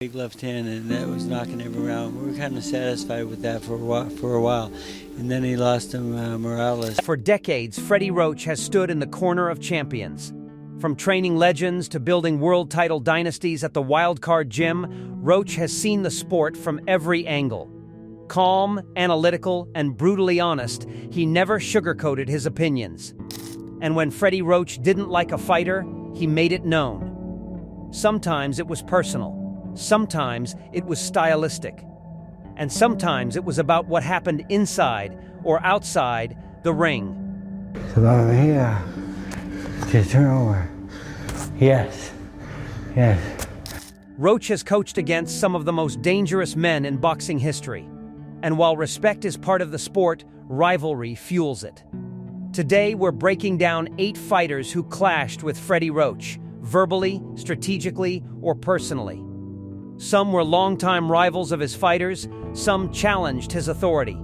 Big left hand, and that was knocking him around. We were kind of satisfied with that for a while. And then he lost to Morales. For decades, Freddie Roach has stood in the corner of champions. From training legends to building world title dynasties at the wildcard gym, Roach has seen the sport from every angle. Calm, analytical, and brutally honest, he never sugarcoated his opinions. And when Freddie Roach didn't like a fighter, he made it known. Sometimes it was personal. Sometimes it was stylistic. And sometimes it was about what happened inside or outside the ring. It's about here. Just turn over. Yes. Yes. Roach has coached against some of the most dangerous men in boxing history. And while respect is part of the sport, rivalry fuels it. Today, we're breaking down 8 fighters who clashed with Freddie Roach, verbally, strategically, or personally. Some were longtime rivals of his fighters, some challenged his authority,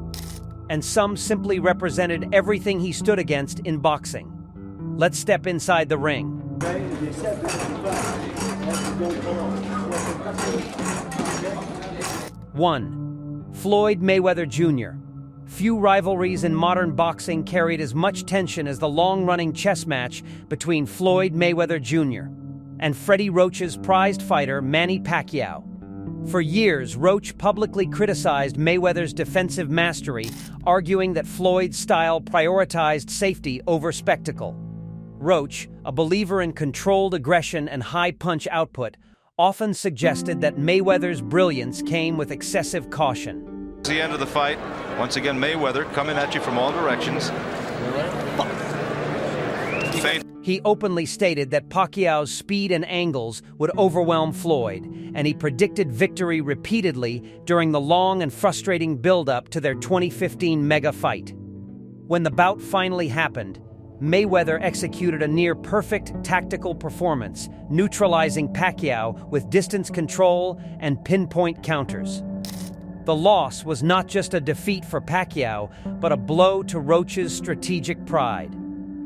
and some simply represented everything he stood against in boxing. Let's step inside the ring. 1. Floyd Mayweather Jr. Few rivalries in modern boxing carried as much tension as the long-running chess match between Floyd Mayweather Jr. and Freddie Roach's prized fighter Manny Pacquiao. For years, Roach publicly criticized Mayweather's defensive mastery, arguing that Floyd's style prioritized safety over spectacle. Roach, a believer in controlled aggression and high punch output, often suggested that Mayweather's brilliance came with excessive caution. It's the end of the fight. Once again, Mayweather coming at you from all directions. He openly stated that Pacquiao's speed and angles would overwhelm Floyd, and he predicted victory repeatedly during the long and frustrating build-up to their 2015 mega fight. When the bout finally happened, Mayweather executed a near-perfect tactical performance, neutralizing Pacquiao with distance control and pinpoint counters. The loss was not just a defeat for Pacquiao, but a blow to Roach's strategic pride.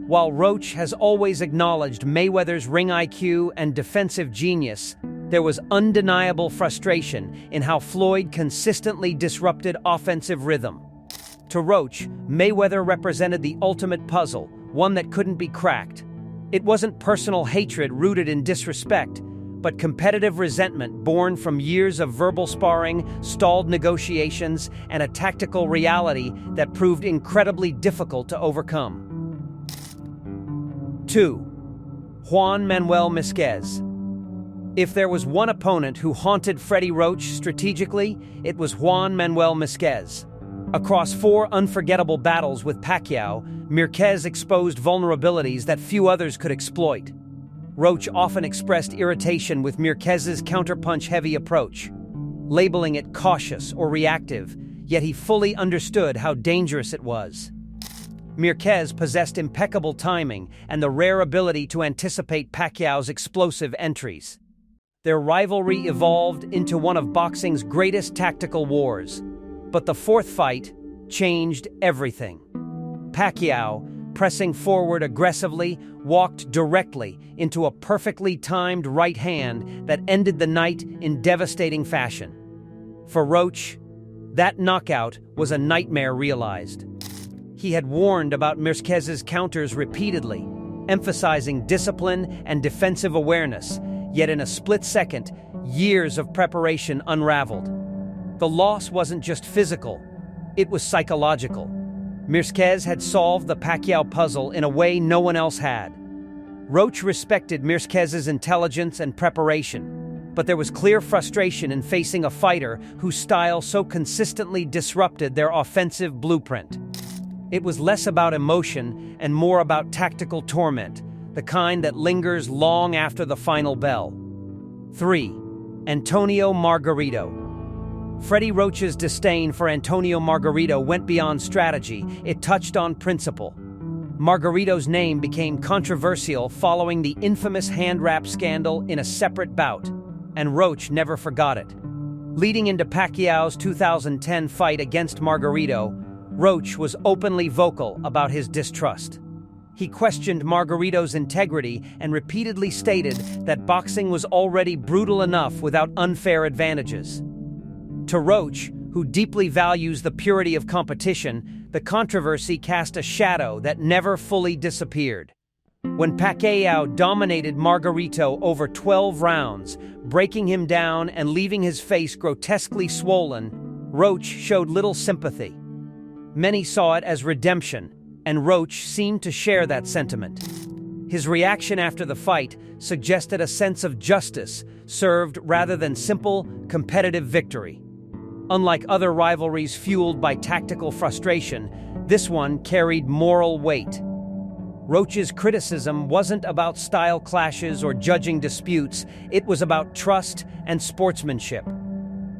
While Roach has always acknowledged Mayweather's ring IQ and defensive genius, there was undeniable frustration in how Floyd consistently disrupted offensive rhythm. To Roach, Mayweather represented the ultimate puzzle, one that couldn't be cracked. It wasn't personal hatred rooted in disrespect, but competitive resentment born from years of verbal sparring, stalled negotiations, and a tactical reality that proved incredibly difficult to overcome. 2. Juan Manuel Mezquez. If there was one opponent who haunted Freddie Roach strategically, it was Juan Manuel Mezquez. Across 4 unforgettable battles with Pacquiao, Mezquez exposed vulnerabilities that few others could exploit. Roach often expressed irritation with Mezquez's counterpunch-heavy approach, labeling it cautious or reactive, yet he fully understood how dangerous it was. Mezquez possessed impeccable timing and the rare ability to anticipate Pacquiao's explosive entries. Their rivalry evolved into one of boxing's greatest tactical wars. But the 4th fight changed everything. Pacquiao, pressing forward aggressively, walked directly into a perfectly timed right hand that ended the night in devastating fashion. For Roach, that knockout was a nightmare realized. He had warned about Mezquez's counters repeatedly, emphasizing discipline and defensive awareness, yet in a split second, years of preparation unraveled. The loss wasn't just physical, it was psychological. Mezquez had solved the Pacquiao puzzle in a way no one else had. Roach respected Mezquez's intelligence and preparation, but there was clear frustration in facing a fighter whose style so consistently disrupted their offensive blueprint. It was less about emotion and more about tactical torment, the kind that lingers long after the final bell. 3. Antonio Margarito. Freddie Roach's disdain for Antonio Margarito went beyond strategy, it touched on principle. Margarito's name became controversial following the infamous hand wrap scandal in a separate bout, and Roach never forgot it. Leading into Pacquiao's 2010 fight against Margarito, Roach was openly vocal about his distrust. He questioned Margarito's integrity and repeatedly stated that boxing was already brutal enough without unfair advantages. To Roach, who deeply values the purity of competition, the controversy cast a shadow that never fully disappeared. When Pacquiao dominated Margarito over 12 rounds, breaking him down and leaving his face grotesquely swollen, Roach showed little sympathy. Many saw it as redemption, and Roach seemed to share that sentiment. His reaction after the fight suggested a sense of justice served rather than simple, competitive victory. Unlike other rivalries fueled by tactical frustration, this one carried moral weight. Roach's criticism wasn't about style clashes or judging disputes, it was about trust and sportsmanship.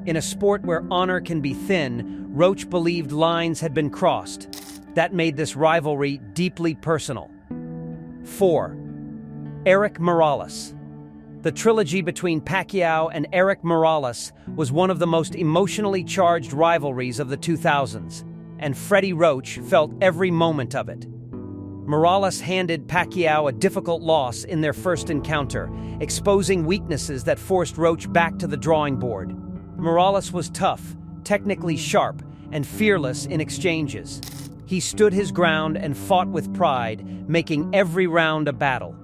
In a sport where honor can be thin, Roach believed lines had been crossed. That made this rivalry deeply personal. 4. Erik Morales. The trilogy between Pacquiao and Erik Morales was one of the most emotionally charged rivalries of the 2000s, and Freddie Roach felt every moment of it. Morales handed Pacquiao a difficult loss in their first encounter, exposing weaknesses that forced Roach back to the drawing board. Morales was tough, technically sharp, and fearless in exchanges. He stood his ground and fought with pride, making every round a battle.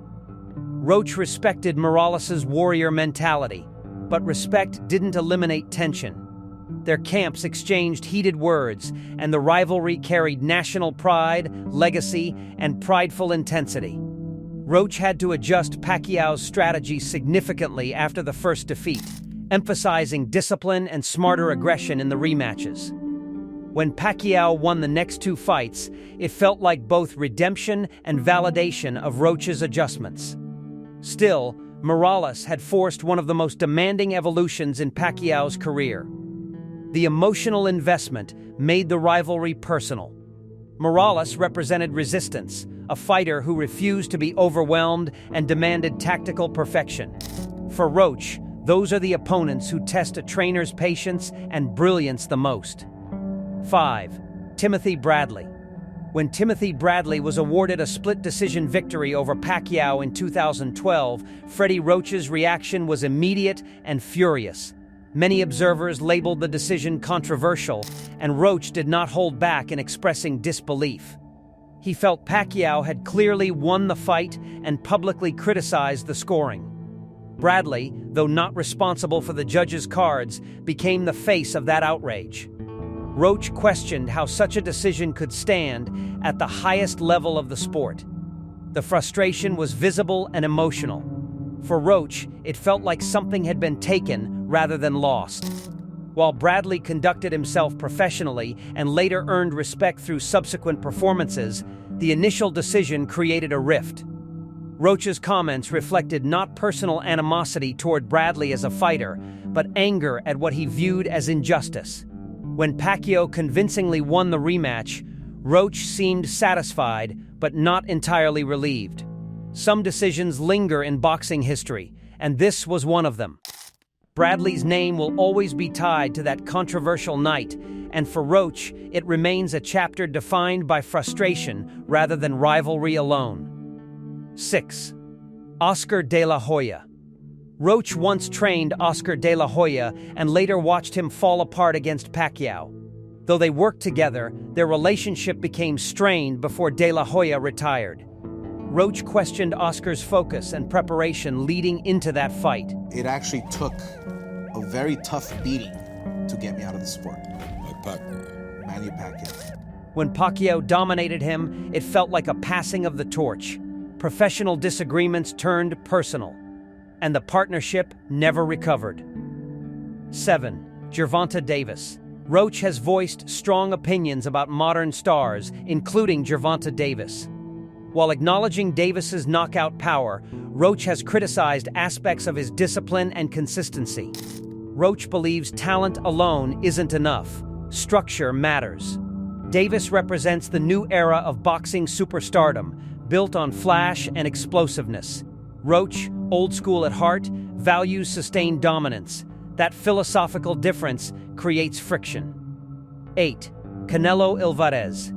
Roach respected Morales' warrior mentality, but respect didn't eliminate tension. Their camps exchanged heated words, and the rivalry carried national pride, legacy, and prideful intensity. Roach had to adjust Pacquiao's strategy significantly after the first defeat, emphasizing discipline and smarter aggression in the rematches. When Pacquiao won the next two fights, it felt like both redemption and validation of Roach's adjustments. Still, Morales had forced one of the most demanding evolutions in Pacquiao's career. The emotional investment made the rivalry personal. Morales represented resistance, a fighter who refused to be overwhelmed and demanded tactical perfection. For Roach, those are the opponents who test a trainer's patience and brilliance the most. 5. Timothy Bradley. When Timothy Bradley was awarded a split-decision victory over Pacquiao in 2012, Freddie Roach's reaction was immediate and furious. Many observers labeled the decision controversial, and Roach did not hold back in expressing disbelief. He felt Pacquiao had clearly won the fight and publicly criticized the scoring. Bradley, though not responsible for the judges' cards, became the face of that outrage. Roach questioned how such a decision could stand at the highest level of the sport. The frustration was visible and emotional. For Roach, it felt like something had been taken rather than lost. While Bradley conducted himself professionally and later earned respect through subsequent performances, the initial decision created a rift. Roach's comments reflected not personal animosity toward Bradley as a fighter, but anger at what he viewed as injustice. When Pacquiao convincingly won the rematch, Roach seemed satisfied, but not entirely relieved. Some decisions linger in boxing history, and this was one of them. Bradley's name will always be tied to that controversial night, and for Roach, it remains a chapter defined by frustration rather than rivalry alone. 6. Oscar de la Hoya. Roach once trained Oscar de la Hoya and later watched him fall apart against Pacquiao. Though they worked together, their relationship became strained before de la Hoya retired. Roach questioned Oscar's focus and preparation leading into that fight. It actually took a very tough beating to get me out of the sport. Manny Pacquiao. When Pacquiao dominated him, it felt like a passing of the torch. Professional disagreements turned personal, and the partnership never recovered. 7. Gervonta Davis. Roach has voiced strong opinions about modern stars, including Gervonta Davis. While acknowledging Davis's knockout power, Roach has criticized aspects of his discipline and consistency. Roach believes talent alone isn't enough. Structure matters. Davis represents the new era of boxing superstardom, built on flash and explosiveness. Roach, old school at heart, values sustained dominance. That philosophical difference creates friction. 8. Canelo Alvarez.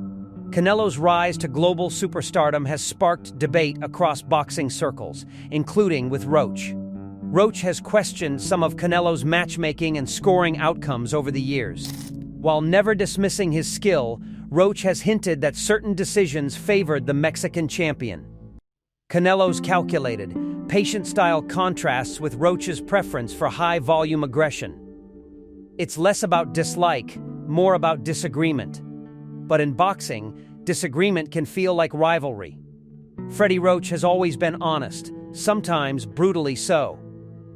Canelo's rise to global superstardom has sparked debate across boxing circles, including with Roach. Roach has questioned some of Canelo's matchmaking and scoring outcomes over the years. While never dismissing his skill, Roach has hinted that certain decisions favored the Mexican champion. Canelo's calculated, patient-style contrasts with Roach's preference for high-volume aggression. It's less about dislike, more about disagreement. But in boxing, disagreement can feel like rivalry. Freddie Roach has always been honest, sometimes brutally so.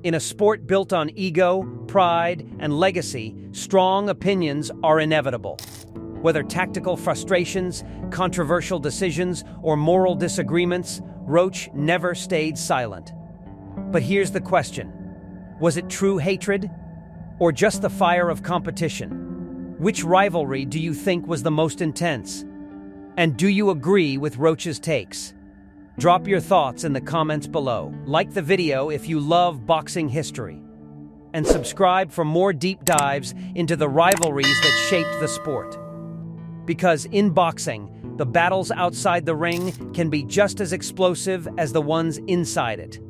In a sport built on ego, pride, and legacy, strong opinions are inevitable. Whether tactical frustrations, controversial decisions, or moral disagreements, Roach never stayed silent. But here's the question. Was it true hatred? Or just the fire of competition? Which rivalry do you think was the most intense? And do you agree with Roach's takes? Drop your thoughts in the comments below. Like the video if you love boxing history. And subscribe for more deep dives into the rivalries that shaped the sport. Because in boxing, the battles outside the ring can be just as explosive as the ones inside it.